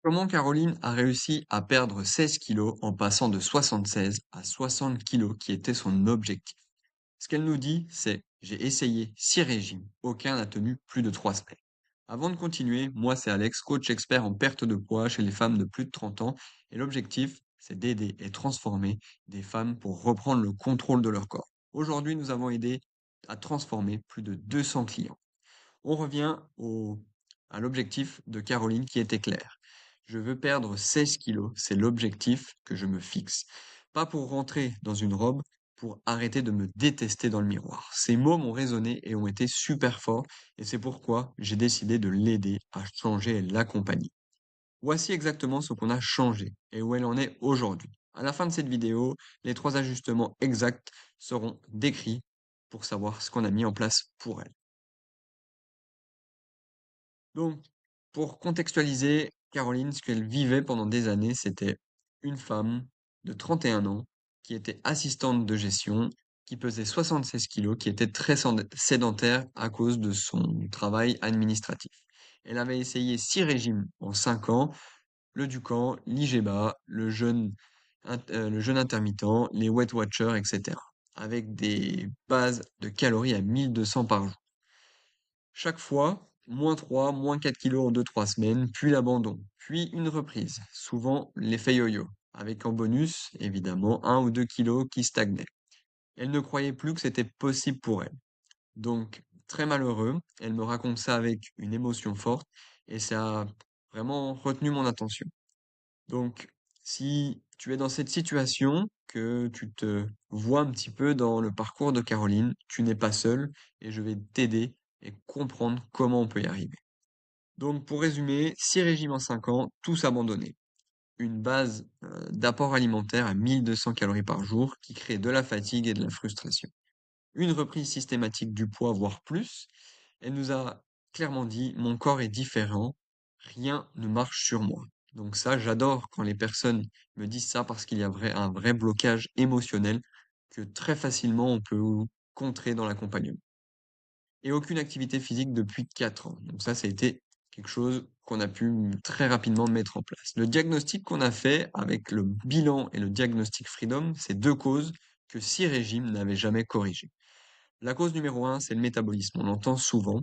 Comment Caroline a réussi à perdre 16 kilos en passant de 76 à 60 kilos qui était son objectif? Ce qu'elle nous dit, c'est: j'ai essayé 6 régimes, aucun n'a tenu plus de 3 semaines. Avant de continuer, moi c'est Alex, coach expert en perte de poids chez les femmes de plus de 30 ans, et l'objectif, c'est d'aider et transformer des femmes pour reprendre le contrôle de leur corps. Aujourd'hui, nous avons aidé à transformer plus de 200 clients. On revient à l'objectif de Caroline qui était clair. Je veux perdre 16 kilos, c'est l'objectif que je me fixe. Pas pour rentrer dans une robe, pour arrêter de me détester dans le miroir. Ces mots m'ont résonné et ont été super forts, et c'est pourquoi j'ai décidé de l'aider à changer et l'accompagner. Voici exactement ce qu'on a changé et où elle en est aujourd'hui. À la fin de cette vidéo, les 3 ajustements exacts seront décrits pour savoir ce qu'on a mis en place pour elle. Donc, pour contextualiser, Caroline, ce qu'elle vivait pendant des années, c'était une femme de 31 ans qui était assistante de gestion, qui pesait 76 kilos, qui était très sédentaire à cause de son travail administratif. Elle avait essayé 6 régimes en 5 ans, le Ducan, l'IGBA, le jeûne intermittent, les Weight Watchers, etc. Avec des bases de calories à 1200 par jour. Chaque fois, -3, -4 kilos en 2-3 semaines, puis l'abandon, puis une reprise, souvent l'effet yo-yo, avec en bonus, évidemment, 1 ou 2 kilos qui stagnaient. Elle ne croyait plus que c'était possible pour elle. Donc, très malheureux, elle me raconte ça avec une émotion forte, et ça a vraiment retenu mon attention. Donc, si tu es dans cette situation, que tu te vois un petit peu dans le parcours de Caroline, tu n'es pas seul et je vais t'aider et comprendre comment on peut y arriver. Donc, pour résumer, 6 régimes en 5 ans, tous abandonnés. Une base d'apport alimentaire à 1200 calories par jour qui crée de la fatigue et de la frustration. Une reprise systématique du poids, voire plus. Elle nous a clairement dit: mon corps est différent, rien ne marche sur moi. Donc ça, j'adore quand les personnes me disent ça parce qu'il y a un vrai blocage émotionnel que très facilement on peut contrer dans l'accompagnement. Et aucune activité physique depuis 4 ans. Donc ça a été quelque chose qu'on a pu très rapidement mettre en place. Le diagnostic qu'on a fait avec le bilan et le diagnostic Freedom, c'est 2 causes que 6 régimes n'avaient jamais corrigées. La cause numéro 1, c'est le métabolisme. On l'entend souvent.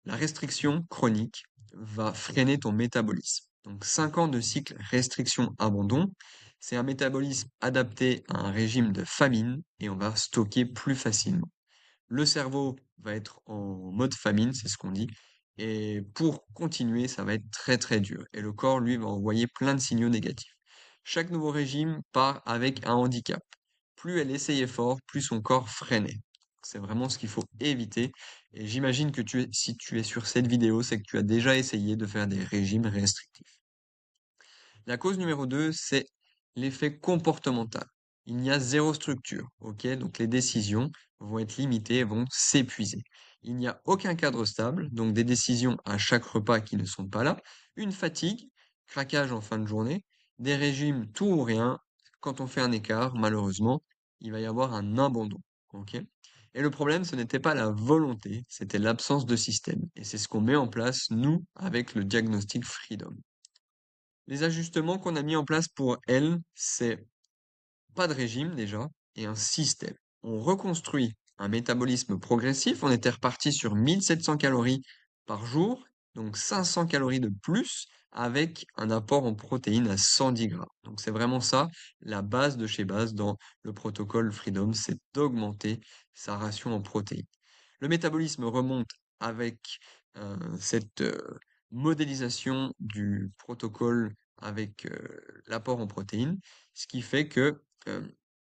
La restriction chronique va freiner ton métabolisme. Donc 5 ans de cycle restriction-abandon, c'est un métabolisme adapté à un régime de famine et on va stocker plus facilement. Le cerveau va être en mode famine, c'est ce qu'on dit, et pour continuer, ça va être très très dur. Et le corps, lui, va envoyer plein de signaux négatifs. Chaque nouveau régime part avec un handicap. Plus elle essayait fort, plus son corps freinait. C'est vraiment ce qu'il faut éviter. Et j'imagine que si tu es sur cette vidéo, c'est que tu as déjà essayé de faire des régimes restrictifs. La cause numéro 2, c'est l'effet comportemental. Il n'y a zéro structure, ok? Donc les décisions vont être limitées, vont s'épuiser. Il n'y a aucun cadre stable, donc des décisions à chaque repas qui ne sont pas là, une fatigue, craquage en fin de journée, des régimes tout ou rien. Quand on fait un écart, malheureusement, il va y avoir un abandon, ok? Et le problème, ce n'était pas la volonté, c'était l'absence de système. Et c'est ce qu'on met en place, nous, avec le diagnostic Freedom. Les ajustements qu'on a mis en place pour elle, c'est pas de régime déjà et un système. On reconstruit un métabolisme progressif. On était reparti sur 1700 calories par jour, donc 500 calories de plus avec un apport en protéines à 110 grammes. Donc c'est vraiment ça, la base de chez base dans le protocole Freedom, c'est d'augmenter sa ration en protéines. Le métabolisme remonte avec cette modélisation du protocole avec l'apport en protéines, ce qui fait que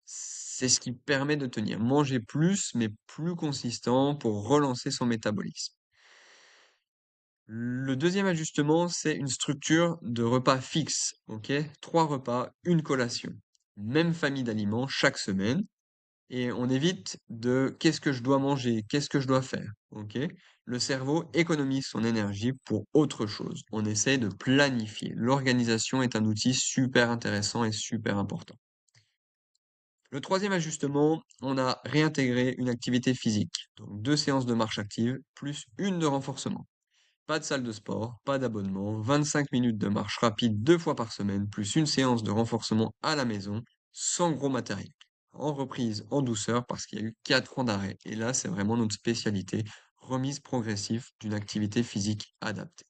c'est ce qui permet de tenir. Manger plus, mais plus consistant pour relancer son métabolisme. Le deuxième ajustement, c'est une structure de repas fixe, ok? 3 repas, une collation. Même famille d'aliments chaque semaine. Et on évite de qu'est-ce que je dois manger, qu'est-ce que je dois faire, ok? Le cerveau économise son énergie pour autre chose. On essaie de planifier. L'organisation est un outil super intéressant et super important. Le troisième ajustement, on a réintégré une activité physique. Donc 2 séances de marche active plus une de renforcement. Pas de salle de sport, pas d'abonnement, 25 minutes de marche rapide 2 fois par semaine, plus une séance de renforcement à la maison, sans gros matériel. En reprise, en douceur, parce qu'il y a eu 4 ans d'arrêt. Et là, c'est vraiment notre spécialité, remise progressive d'une activité physique adaptée.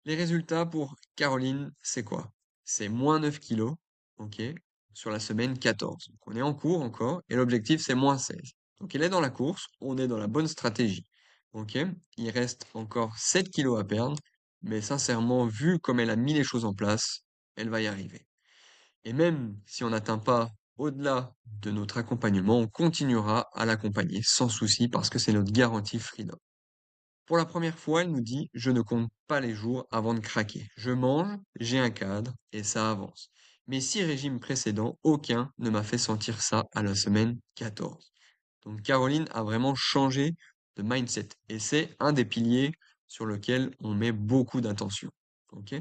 Les résultats pour Caroline, c'est quoi? C'est moins 9 kilos, ok, sur la semaine 14. Donc on est en cours encore, et l'objectif c'est moins 16. Donc elle est dans la course, on est dans la bonne stratégie, ok? Il reste encore 7 kilos à perdre, mais sincèrement, vu comme elle a mis les choses en place, elle va y arriver. Et même si on n'atteint pas au-delà de notre accompagnement, on continuera à l'accompagner sans souci parce que c'est notre garantie Freedom. Pour la première fois, elle nous dit: «Je ne compte pas les jours avant de craquer. Je mange, j'ai un cadre et ça avance». Mes 6 régimes précédents, aucun ne m'a fait sentir ça à la semaine 14. Donc Caroline a vraiment changé de mindset et c'est un des piliers sur lequel on met beaucoup d'attention. OK?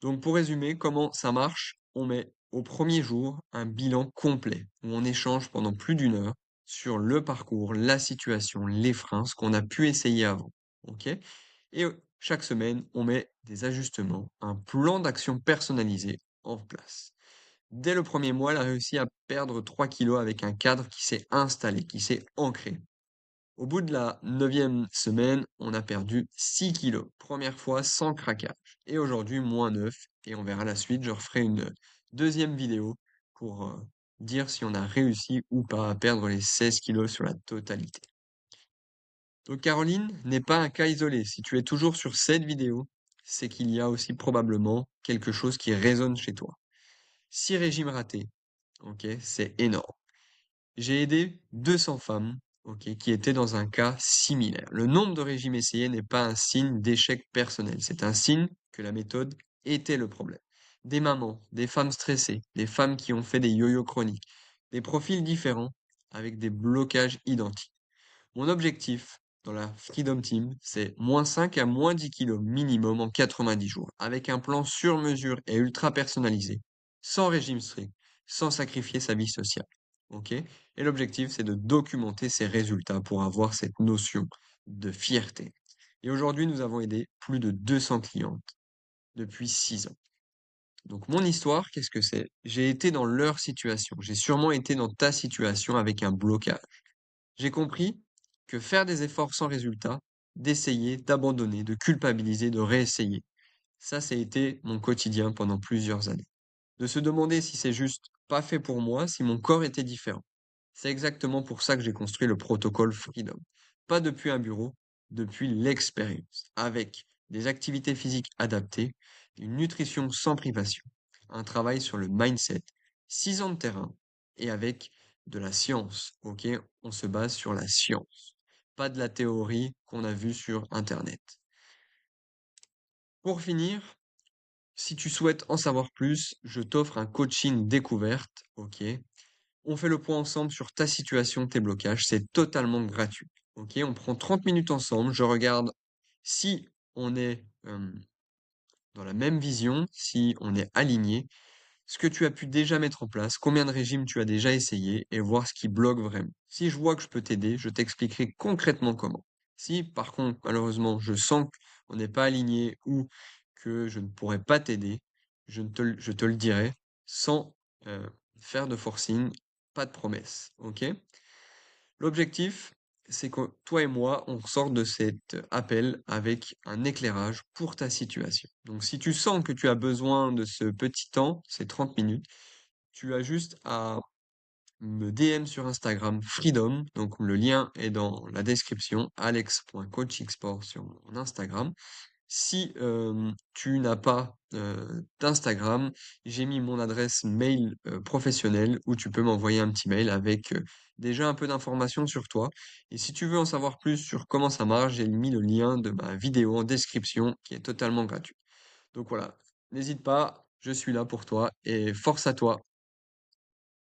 Donc pour résumer, comment ça marche? On met au premier jour un bilan complet où on échange pendant plus d'une heure sur le parcours, la situation, les freins, ce qu'on a pu essayer avant. OK? Et chaque semaine, on met des ajustements, un plan d'action personnalisé en place. Dès le premier mois, elle a réussi à perdre 3 kilos avec un cadre qui s'est installé, qui s'est ancré. Au bout de la 9e semaine, on a perdu 6 kilos. Première fois sans craquage. Et aujourd'hui, moins 9. Et on verra la suite. Je referai une deuxième vidéo pour dire si on a réussi ou pas à perdre les 16 kilos sur la totalité. Donc Caroline n'est pas un cas isolé. Si tu es toujours sur cette vidéo, c'est qu'il y a aussi probablement quelque chose qui résonne chez toi. 6 régimes ratés, ok, c'est énorme. J'ai aidé 200 femmes, ok, qui étaient dans un cas similaire. Le nombre de régimes essayés n'est pas un signe d'échec personnel, c'est un signe que la méthode était le problème. Des mamans, des femmes stressées, des femmes qui ont fait des yo-yo chroniques, des profils différents avec des blocages identiques. Mon objectif dans la Freedom Team, c'est moins 5 à moins 10 kilos minimum en 90 jours, avec un plan sur mesure et ultra personnalisé, sans régime strict, sans sacrifier sa vie sociale. Ok? Et l'objectif, c'est de documenter ces résultats pour avoir cette notion de fierté. Et aujourd'hui, nous avons aidé plus de 200 clientes depuis 6 ans. Donc mon histoire, qu'est-ce que c'est? J'ai été dans leur situation. J'ai sûrement été dans ta situation avec un blocage. J'ai compris que faire des efforts sans résultat, d'essayer, d'abandonner, de culpabiliser, de réessayer, ça a été mon quotidien pendant plusieurs années. De se demander si c'est juste pas fait pour moi, si mon corps était différent. C'est exactement pour ça que j'ai construit le protocole Freedom. Pas depuis un bureau, depuis l'expérience, avec des activités physiques adaptées, une nutrition sans privation, un travail sur le mindset, 6 ans de terrain et avec de la science, ok? On se base sur la science, pas de la théorie qu'on a vue sur Internet. Pour finir, si tu souhaites en savoir plus, je t'offre un coaching découverte, ok? On fait le point ensemble sur ta situation, tes blocages, c'est totalement gratuit. Ok, on prend 30 minutes ensemble, je regarde si on est dans la même vision, si on est aligné, ce que tu as pu déjà mettre en place, combien de régimes tu as déjà essayé et voir ce qui bloque vraiment. Si je vois que je peux t'aider, je t'expliquerai concrètement comment. Si par contre, malheureusement, je sens qu'on n'est pas aligné ou que je ne pourrais pas t'aider, je te le dirai sans euh, faire de forcing, pas de promesse, ok? L'objectif, c'est que toi et moi, on sorte de cet appel avec un éclairage pour ta situation. Donc, si tu sens que tu as besoin de ce petit temps, ces 30 minutes, tu as juste à me DM sur Instagram Freedom. Donc, le lien est dans la description, alex.coachingsport sur mon Instagram. Si tu n'as pas d'Instagram, j'ai mis mon adresse mail professionnelle où tu peux m'envoyer un petit mail avec déjà un peu d'informations sur toi. Et si tu veux en savoir plus sur comment ça marche, j'ai mis le lien de ma vidéo en description qui est totalement gratuit. Donc voilà, n'hésite pas, je suis là pour toi et force à toi.